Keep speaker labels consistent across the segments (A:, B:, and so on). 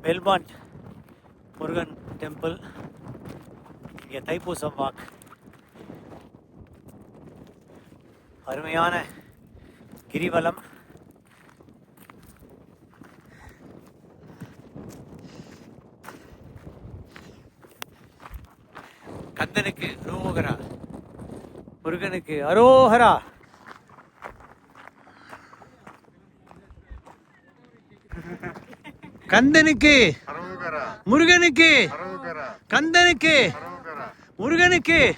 A: Belmont Murugan temple. இங்கே Thaipusam walk. அருமையான கிரிவலம். கந்தனுக்கு அரோகரா, முருகனுக்கு அரோகரா. கந்தனுக்கு முருகனுக்கு, கந்தனுக்கு முருகனுக்கு,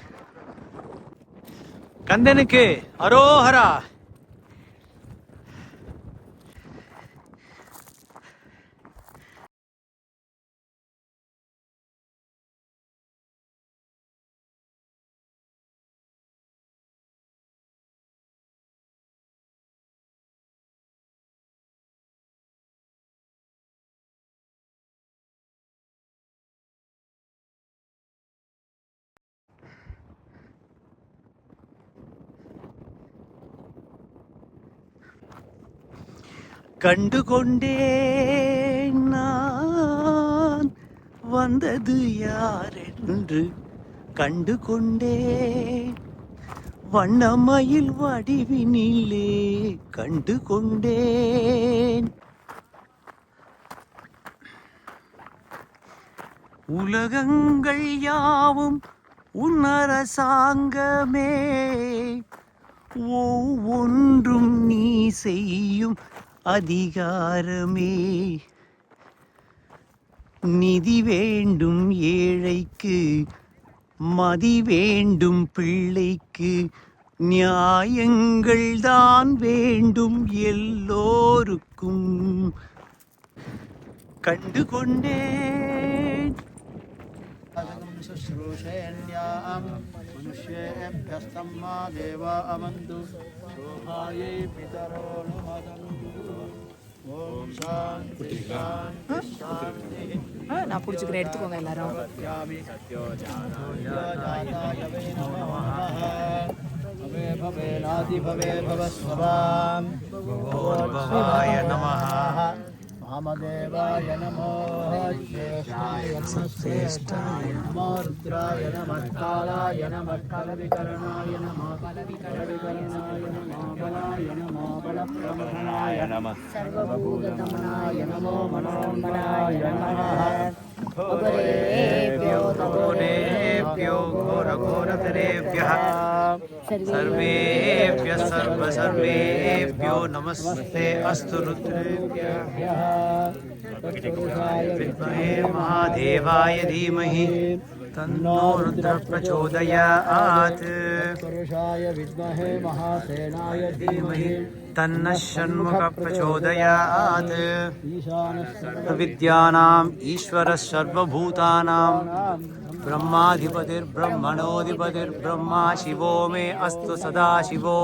A: கந்தனுக்கு அரோகரா. கண்டுகொண்டேன் நான் வந்தது யாரென்று, கண்டுகொண்டேன் வண்ணமயில் வடிவினிலே, கண்டுகொண்டேன் உலகங்கள் யாவும் உன்னரசாங்கமே, ஒவ்வொன்றும் நீ செய்யும் அதிகாரமே. நிதி வேண்டும் ஏழைக்கு, மதி வேண்டும் பிள்ளைக்கு, நியாயங்கள் தான் வேண்டும் எல்லோருக்கும். கண்டுகொண்டேன்
B: சுஸ்ரூஷேண்யாம் மனுஷ்யேभ्यस्तं மா தேவா அமந்து சோஹாயே பிதரோ நமதந்து. ஓம் சாந்தி சாந்தி சாந்தி.
C: நான் பிடிச்சிக்கிறேன், எடுத்துக்கோங்க எல்லாரும்.
B: भवे भवेनादि भवे भवस्वभां
A: भगवद्भवाय नमः.
B: वामदेवाय नमो, ज्येष्ठाय श्रेष्ठाय नमो, रुद्राय नमः, कालाय नमः, कलविकरणाय नमः, कलविकरणाय नमो, बलाय नमो, बलप्रमथनाय नमः, सर्वभूतदमनाय नमो, मनोन्मनाय नमः.
A: घोरेभ्यो घोरघोरतरेभ्यः सर्वेभ्यः सर्वेभ्यो नमस्ते अस्तु रुद्रेभ्यः. विद्महे महादेवाय धीमहि तन्नो रुद्रः प्रचोदयात्.
B: पुरुषाय विद्महे महासेनाय धीमहि
A: तन्नः षण्मुखः प्रचोदयात्. विद्यानाम् ईश्वरः सर्वभूतानां ब्रह्माधिपतिर्ब्रह्मणोऽधिपतिर्ब्रह्मा शिवो मे अस्तु सदा शिवो.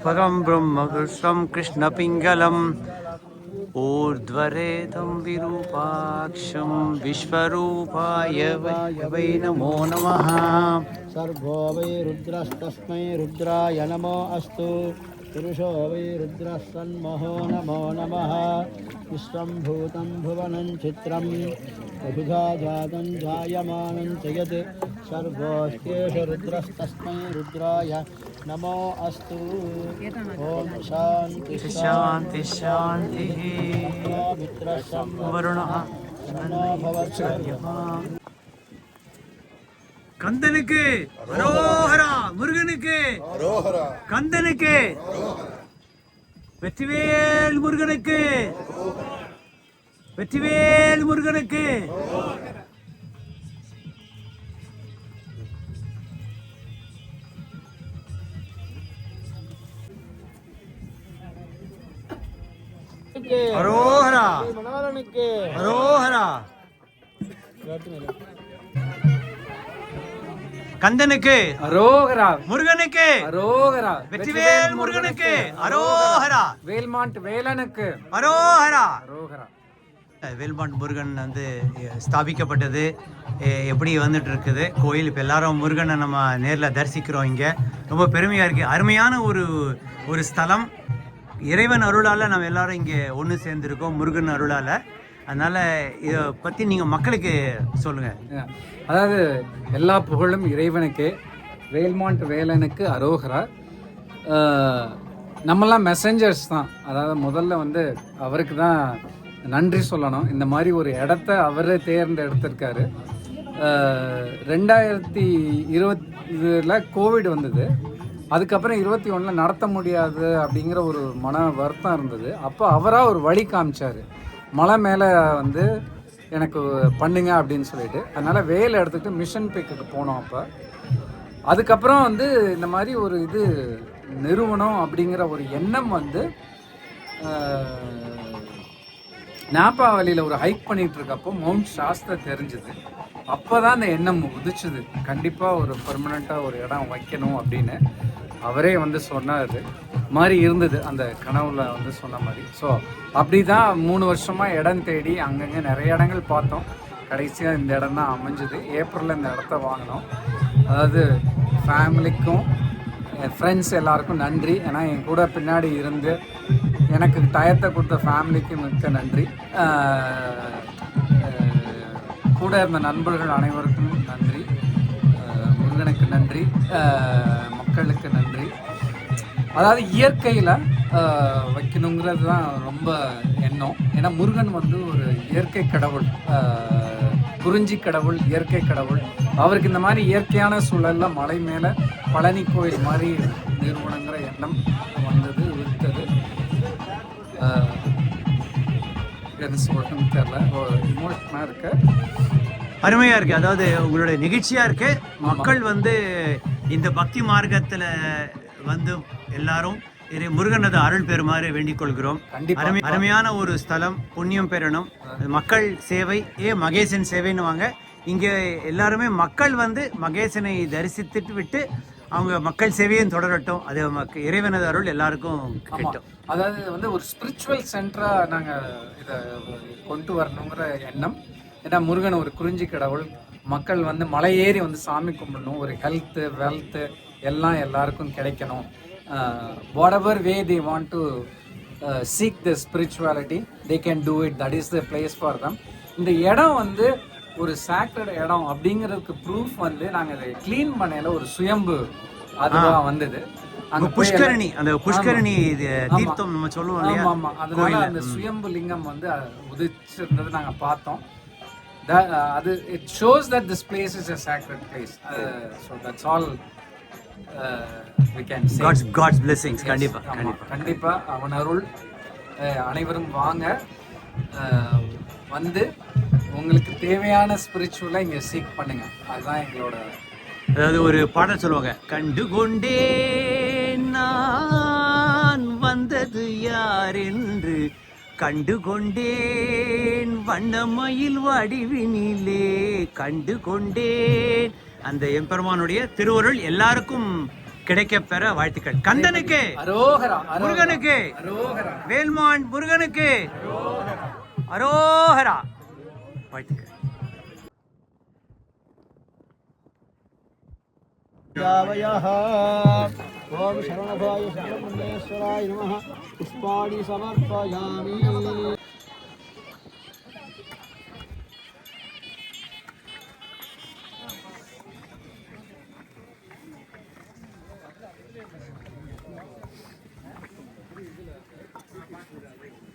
A: परं ब्रह्म कृष्णं कृष्णपिङ्गलम् ऊर्ध्वरेतं विरूपाक्षं विश्वरूपाय वै नमो नमः.
B: सर्वो वै रुद्रस्तस्मै रुद्राय नमो अस्तु. पुरुषो वै रुद्रः सन्महो नमो नमः. विश्वं भूतं भुवनं चित्रं बहुधा जातं जायमानं च यत् सर्वोऽस्त्येष रुद्रस्तस्मै रुद्राय नमो अस्तु. ओम शांति
A: शांति शांतिः. वरुणः கந்தனுக்கு அரோகரா, முருகனுக்கு அரோகரா, கந்தனுக்கு வெற்றிவேல் முருகனுக்கு, வெற்றிவேல் முருகனுக்கு. அரோகரா அரோகரா. கந்தனுக்கு அரோகரா, முருகனுக்கு அரோகரா, வெற்றிவேல் முருகனுக்கு அரோகரா,
D: வேல்மாண்ட் வேலனுக்கு
A: அரோகரா,
D: அரோகரா.
A: வேல்மாட் முருகன் வந்து ஸ்தாபிக்கப்பட்டது எப்படி வந்துட்டு இருக்குது கோயில். இப்போ எல்லாரும் முருகனை நம்ம நேரில் தரிசிக்கிறோம். இங்கே ரொம்ப பெருமையாக இருக்குது. அருமையான ஒரு ஸ்தலம். இறைவன் அருளால் நம்ம எல்லாரும் இங்கே ஒன்று சேர்ந்துருக்கோம் முருகன் அருளால். அதனால் இதை பற்றி நீங்கள் மக்களுக்கு சொல்லுங்கள்.
D: அதாவது எல்லா புகழும் இறைவனுக்கு, வேல்மாண்ட் வேலனுக்கு அரோகரா. நம்மெல்லாம் மெசஞ்சர்ஸ் தான். அதாவது முதல்ல வந்து அவருக்கு தான் நன்றி சொல்லணும். இந்த மாதிரி ஒரு இடத்த அவரே தேர்ந்தெடுத்திருக்காரு. 2020 கோவிட் வந்தது. அதுக்கப்புறம் 21 நடத்த முடியாது அப்படிங்கிற ஒரு மன வருத்தம் இருந்தது. அப்போ அவராக ஒரு வழி காமிச்சார். மலை மேலே வந்து எனக்கு பண்ணுங்க அப்படின்னு சொல்லிட்டு. அதனால் வேலை எடுத்துகிட்டு மிஷன் பேக்குக்கு போனோம். அப்போ அதுக்கப்புறம் வந்து இந்த மாதிரி ஒரு இது நிறுவனம் அப்படிங்கிற ஒரு எண்ணம் வந்து நாப்பாவலியில் ஒரு ஹைக் பண்ணிகிட்டு இருக்கப்போ மவுண்ட் சாஸ்தா தெரிஞ்சுது. அப்போ தான் அந்த எண்ணம் உதிச்சுது, கண்டிப்பாக ஒரு பெர்மனண்ட்டாக ஒரு இடம் வைக்கணும் அப்படின்னு. அவரே வந்து சொன்னார் மாதிரி இருந்தது அந்த கனவுல வந்து சொன்ன மாதிரி. ஸோ அப்படி தான் 3 வருஷமாக இடம் தேடி அங்கங்கே நிறைய இடங்கள் பார்த்தோம். கடைசியாக இந்த இடம் தான் அமைஞ்சுது. ஏப்ரலில் இந்த இடத்த வாங்கினோம். அதாவது ஃபேமிலிக்கும் என் ஃப்ரெண்ட்ஸ் எல்லாருக்கும் நன்றி. ஏன்னா என் கூட பின்னாடி இருந்து எனக்கு டயத்தை கொடுத்த ஃபேமிலிக்கு மிக்க நன்றி. கூட இருந்த நண்பர்கள் அனைவருக்கும் நன்றி. முருகனுக்கு நன்றி, மக்களுக்கு நன்றி. அதாவது இயற்கையில் வைக்கணுங்கிறது தான் ரொம்ப எண்ணம். ஏன்னா முருகன் வந்து ஒரு இயற்கை கடவுள், குறிஞ்சி கடவுள், இயற்கை கடவுள். அவருக்கு இந்த மாதிரி இயற்கையான சூழலில் மலை மேலே பழனி கோயில் மாதிரி நிறுவனங்கிற எண்ணம் வந்தது, விட்டது. என்ன சொல்லணும்னு தெரியல, இமோஷனாக இருக்கு,
A: அருமையாக இருக்குது. அதாவது உங்களுடைய நிகழ்ச்சியாக இருக்குது. மக்கள் வந்து இந்த பக்தி மார்க்கத்தில் வந்து எல்லாரும் முருகனது அருள் பெறுமாறு வேண்டிக் கொள்கிறோம். அருமையான ஒரு ஸ்தலம், புண்ணியம் பெறணும். மக்கள் சேவை மகேசன் சேவைன்னு வாங்க. இங்கே எல்லாருமே மக்கள் வந்து மகேசனை தரிசித்துட்டு விட்டு அவங்க மக்கள் சேவையும் தொடரட்டும். அது இறைவனது அருள் எல்லாருக்கும் கிட்டும்.
D: அதாவது வந்து ஒரு ஸ்பிரிச்சுவல் சென்டராக நாங்கள் இதை கொண்டு வரணுங்கிற எண்ணம். ஏன்னா முருகன் ஒரு குறிஞ்சி கடவுள். மக்கள் வந்து மலை ஏறி வந்து சாமி கும்பிடணும். ஒரு ஹெல்த்து, வெல்த்து எல்லாம் எல்லாருக்கும் கிடைக்கணும். whatever way they want to seek the spirituality, they can do it. That is the place for them. இந்த இடம் வந்து ஒரு சாக்ரட் இடம் அப்படிங்கிறதுக்கு ப்ரூஃப் வந்து நாங்கள் அதை க்ளீன் பண்ணையில் ஒரு சுயம்பு அதுவாக வந்தது.
A: அந்த புஷ்கரணி, அந்த புஷ்கரணி தீர்த்தம் நம்ம சொல்லுவோம் இல்லையா?
D: ஆமாம், அதனால அந்த சுயம்பு லிங்கம் வந்து உதிச்சிருந்தது நாங்கள் பார்த்தோம். அது it shows that this place is a sacred place. So that's all we can say.
A: God's blessings. கண்டிப்பா
D: அவன் அருள். அனைவரும் வாங்க, வந்து உங்களுக்கு தேவையான ஸ்பிரிச்சுவலாக இங்கே சீக் பண்ணுங்க. அதுதான் எங்களோட.
A: அதாவது ஒரு பாடல் சொல்லுவாங்க, கண்டு கொண்டே நான் வந்தது யார் என்று, கண்டு கொண்டேன் வண்ணமயில் வடிவினிலே, கண்டு கொண்டேன். அந்த எம்பெருமானுடைய திருவருள் எல்லாருக்கும் கிடைக்க பெற வாழ்த்துக்கள். கந்தனுக்கு
D: அரோகரா,
A: முருகனுக்கு
D: அரோகரா,
A: வேல்மான் முருகனுக்கு அரோகரா வாழ்த்துக்கள்.
B: ஓம் சரவணபாய சுப்பிரமணியேஸ்வராய நமः. புஷ்பாணி சமர்ப்பயாமி.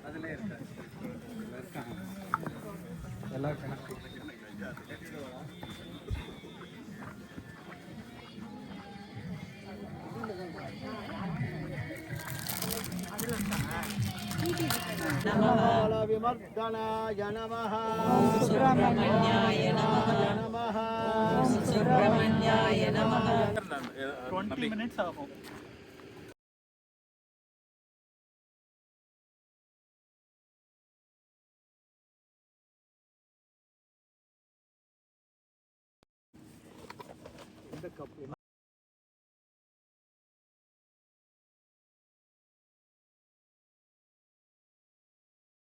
D: அதில் இருக்காது எல்லாம் கணக்கு.
B: விமர்தனாய நமः.
C: சுப்பிரமணியாய நமः. சுப்பிரமணியாய நமः.
E: 20 minutes ஆகும்.